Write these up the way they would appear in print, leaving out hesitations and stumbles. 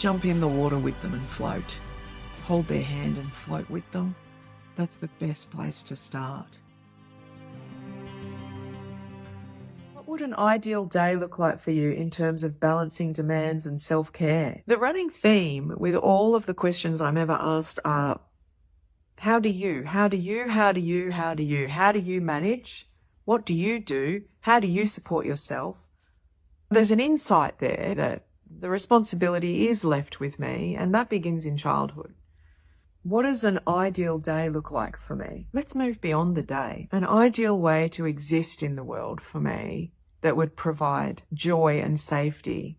Jump in the water with them and float. Hold their hand and float with them. That's the best place to start. What would an ideal day look like for you in terms of balancing demands and self-care? The running theme with all of the questions I'm ever asked are, how do you manage? What do you do? How do you support yourself? There's an insight there that the responsibility is left with me, and that begins in childhood. What does an ideal day look like for me? Let's move beyond the day. An ideal way to exist in the world for me that would provide joy and safety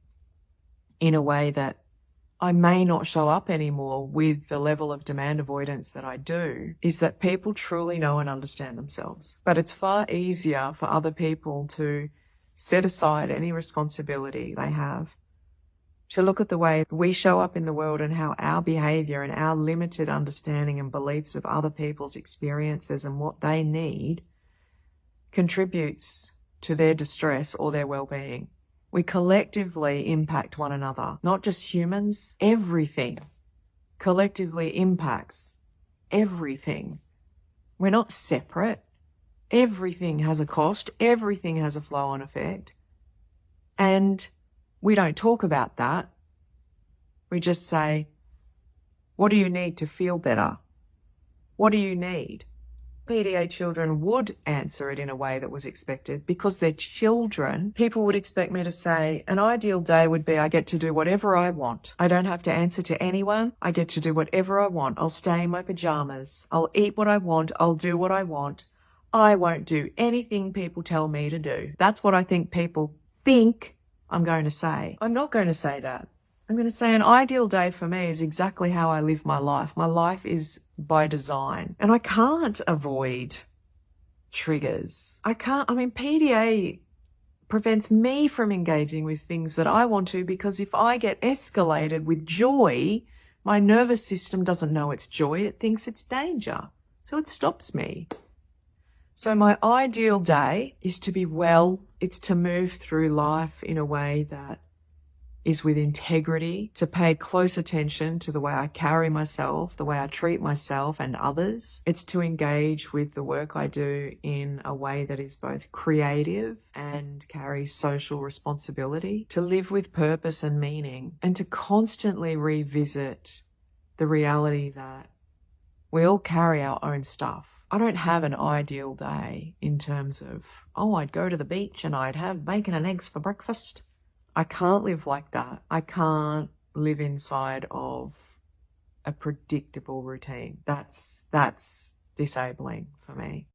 in a way that I may not show up anymore with the level of demand avoidance that I do, is that people truly know and understand themselves. But it's far easier for other people to set aside any responsibility they have, to look at the way we show up in the world and how our behaviour and our limited understanding and beliefs of other people's experiences and what they need contributes to their distress or their well-being. We collectively impact one another, not just humans. Everything collectively impacts everything. We're not separate. Everything has a cost. Everything has a flow-on effect. And we don't talk about that. We just say, what do you need to feel better? What do you need? PDA children would answer it in a way that was expected because they're children. People would expect me to say, an ideal day would be I get to do whatever I want. I don't have to answer to anyone. I get to do whatever I want. I'll stay in my pajamas. I'll eat what I want. I'll do what I want. I won't do anything people tell me to do. That's what I think people think I'm going to say. I'm not going to say that. I'm going to say an ideal day for me is exactly how I live my life. My life is by design. And I can't avoid triggers. PDA prevents me from engaging with things that I want to, because if I get escalated with joy, my nervous system doesn't know it's joy. It thinks it's danger. So it stops me. So my ideal day is to be well. It's to move through life in a way that is with integrity, to pay close attention to the way I carry myself, the way I treat myself and others. It's to engage with the work I do in a way that is both creative and carries social responsibility, to live with purpose and meaning, and to constantly revisit the reality that we all carry our own stuff. I don't have an ideal day in terms of, I'd go to the beach and I'd have bacon and eggs for breakfast. I can't live like that. I can't live inside of a predictable routine. That's disabling for me.